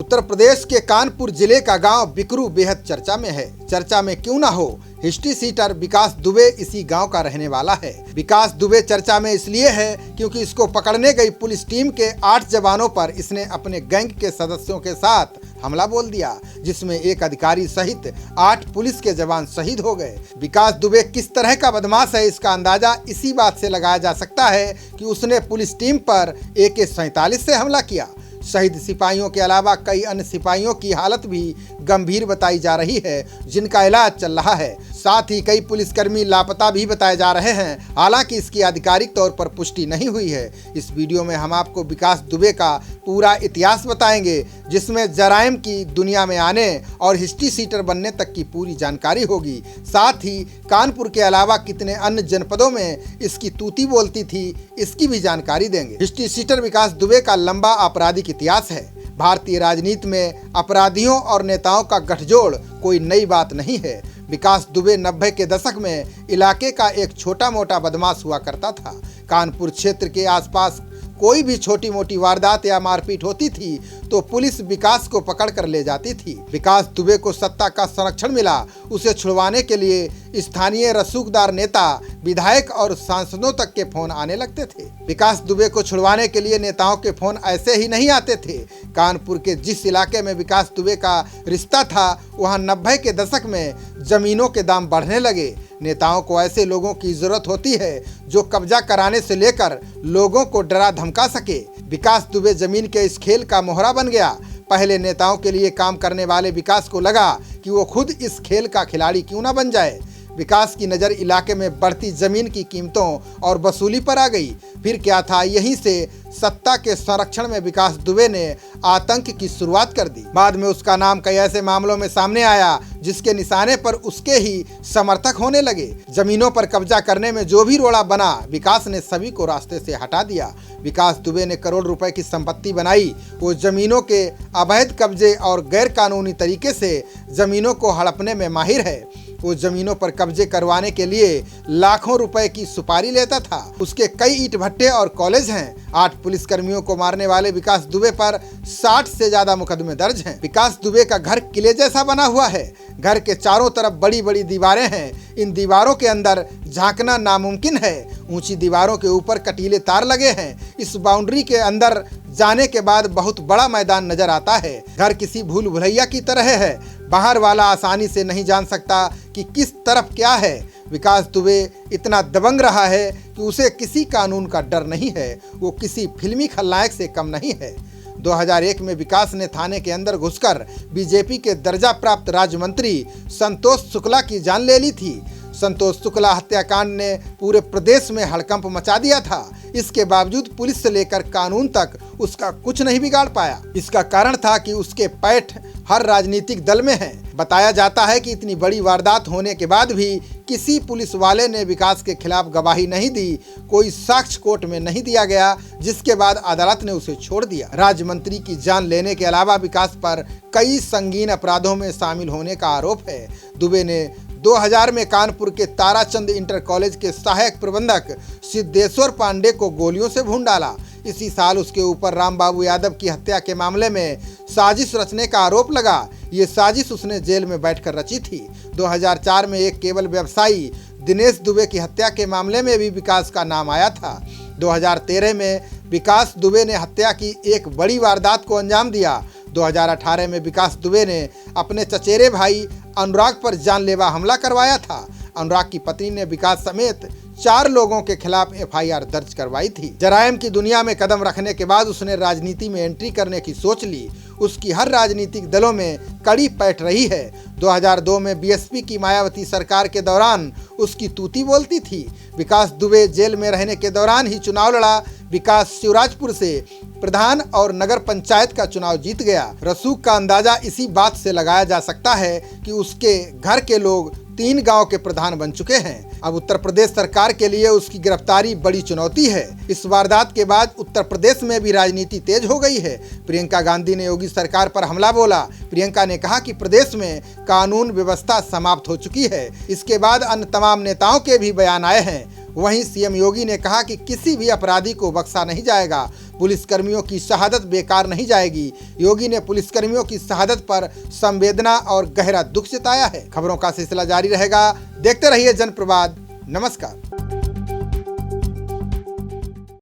उत्तर प्रदेश के कानपुर जिले का गांव बिकरू बेहद चर्चा में है। चर्चा में क्यों ना हो, हिस्ट्री सीटर विकास दुबे इसी गांव का रहने वाला है। विकास दुबे चर्चा में इसलिए है क्योंकि इसको पकड़ने गई पुलिस टीम के 8 जवानों पर इसने अपने गैंग के सदस्यों के साथ हमला बोल दिया, जिसमें एक अधिकारी सहित 8 पुलिस के जवान शहीद हो गए। विकास दुबे किस तरह का बदमाश है, इसका अंदाजा इसी बात से लगाया जा सकता है कि उसने पुलिस टीम पर AK-47 से हमला किया। शहीद सिपाहियों के अलावा कई अन्य सिपाहियों की हालत भी गंभीर बताई जा रही है, जिनका इलाज चल रहा है। साथ ही कई पुलिसकर्मी लापता भी बताए जा रहे हैं। हालांकि इसकी आधिकारिक तौर पर पुष्टि नहीं हुई है। इस वीडियो में हम आपको विकास दुबे का पूरा इतिहास बताएंगे, जिसमें जराइम की दुनिया में आने और हिस्ट्री सीटर बनने तक की पूरी जानकारी होगी। साथ ही कानपुर के अलावा कितने अन्य जनपदों में इसकी तूती बोलती थी, इसकी भी जानकारी देंगे। हिस्ट्री सीटर विकास दुबे का लंबा आपराधिक इतिहास है। भारतीय राजनीति में अपराधियों और नेताओं का गठजोड़ कोई नई बात नहीं है। विकास दुबे 90 के दशक में इलाके का एक छोटा मोटा बदमाश हुआ करता था। कानपुर क्षेत्र के आसपास कोई भी छोटी मोटी वारदात या मारपीट होती थी तो पुलिस विकास को पकड़ कर ले जाती थी। विकास दुबे को सत्ता का संरक्षण मिला। उसे छुड़वाने के लिए स्थानीय रसूखदार नेता, विधायक और सांसदों तक के फोन आने लगते थे। विकास दुबे को छुड़वाने के लिए नेताओं के फोन ऐसे ही नहीं आते थे। कानपुर के जिस इलाके में विकास दुबे का रिश्ता था, वहाँ 90 के दशक में जमीनों के दाम बढ़ने लगे। नेताओं को ऐसे लोगों की जरूरत होती है जो कब्जा कराने से लेकर लोगों को डरा धमका सके। विकास दुबे जमीन के इस खेल का मोहरा बन गया। पहले नेताओं के लिए काम करने वाले विकास को लगा कि वो खुद इस खेल का खिलाड़ी क्यों ना बन जाए। विकास की नज़र इलाके में बढ़ती जमीन की कीमतों और वसूली पर आ गई। फिर क्या था, यहीं से सत्ता के संरक्षण में विकास दुबे ने आतंक की शुरुआत कर दी। बाद में उसका नाम कई ऐसे मामलों में सामने आया जिसके निशाने पर उसके ही समर्थक होने लगे। जमीनों पर कब्जा करने में जो भी रोड़ा बना, विकास ने सभी को रास्ते से हटा दिया। विकास दुबे ने करोड़ रुपए की संपत्ति बनाई। वो जमीनों के अवैध कब्जे और गैर कानूनी तरीके से जमीनों को हड़पने में माहिर है। वो जमीनों पर कब्जे करवाने के लिए लाखों रुपए की सुपारी लेता था। उसके कई ईंट भट्टे और कॉलेज हैं। 8 पुलिसकर्मियों को मारने वाले विकास दुबे पर 60 से ज्यादा मुकदमे दर्ज हैं। विकास दुबे का घर किले जैसा बना हुआ है। घर के चारों तरफ बड़ी बड़ी दीवारें हैं। इन दीवारों के अंदर झांकना नामुमकिन है। ऊंची दीवारों के ऊपर कटीले तार लगे हैं। इस बाउंड्री के अंदर जाने के बाद बहुत बड़ा मैदान नजर आता है। घर किसी भूल भुलैया की तरह है। बाहर वाला आसानी से नहीं जान सकता कि किस तरफ क्या है। विकास दुबे इतना दबंग रहा है कि उसे किसी कानून का डर नहीं है। वो किसी फिल्मी खलनायक से कम नहीं है। 2001 में विकास ने थाने के अंदर घुसकर बीजेपी के दर्जा प्राप्त राज्य मंत्री संतोष शुक्ला की जान ले ली थी। संतोष शुक्ला हत्याकांड ने पूरे प्रदेश में हड़कंप मचा दिया था। इसके बावजूद पुलिस से लेकर कानून तक उसका कुछ नहीं बिगाड़ पाया। इसका कारण था कि उसके पैठ हर राजनीतिक दल में है। बताया जाता है कि इतनी बड़ी वारदात होने के बाद भी किसी पुलिस वाले ने विकास के खिलाफ गवाही नहीं दी। कोई साक्ष्य कोर्ट में नहीं दिया गया, जिसके बाद अदालत ने उसे छोड़ दिया। राज्य मंत्री की जान लेने के अलावा विकास पर कई संगीन अपराधों में शामिल होने का आरोप है। दुबे ने 2000 में कानपुर के ताराचंद इंटर कॉलेज के सहायक प्रबंधक सिद्धेश्वर पांडे को गोलियों से भून डाला। इसी साल उसके ऊपर रामबाबू यादव की हत्या के मामले में साजिश रचने का आरोप लगा। ये साजिश उसने जेल में बैठकर रची थी। 2004 में एक केबल व्यवसायी दिनेश दुबे की हत्या के मामले में भी विकास का नाम आया था। 2013 में विकास दुबे ने हत्या की एक बड़ी वारदात को अंजाम दिया। 2018 में विकास दुबे ने अपने चचेरे भाई अनुराग पर जानलेवा हमला करवाया था। अनुराग की पत्नी ने विकास समेत 4 लोगों के खिलाफ FIR दर्ज करवाई थी। जराइम की दुनिया में कदम रखने के बाद उसने राजनीति में एंट्री करने की सोच ली। उसकी हर राजनीतिक दलों में कड़ी पैठ रही है। 2002 में BSP की मायावती सरकार के दौरान उसकी तूती बोलती थी। विकास दुबे जेल में रहने के दौरान ही चुनाव लड़ा। विकास शिवराजपुर से प्रधान और नगर पंचायत का चुनाव जीत गया। रसूख का अंदाजा इसी बात से लगाया जा सकता है कि उसके घर के लोग 3 गांव के प्रधान बन चुके हैं। अब उत्तर प्रदेश सरकार के लिए उसकी गिरफ्तारी बड़ी चुनौती है। इस वारदात के बाद उत्तर प्रदेश में भी राजनीति तेज हो गई है। प्रियंका गांधी ने योगी सरकार पर हमला बोला। प्रियंका ने कहा कि प्रदेश में कानून व्यवस्था समाप्त हो चुकी है। इसके बाद अन्य तमाम नेताओं के भी बयान आए हैं। वहीं सीएम योगी ने कहा कि किसी भी अपराधी को बख्शा नहीं जाएगा, पुलिसकर्मियों की शहादत बेकार नहीं जाएगी। योगी ने पुलिसकर्मियों की शहादत पर संवेदना और गहरा दुख जताया है। खबरों का सिलसिला जारी रहेगा, देखते रहिए जनप्रवाद। नमस्कार।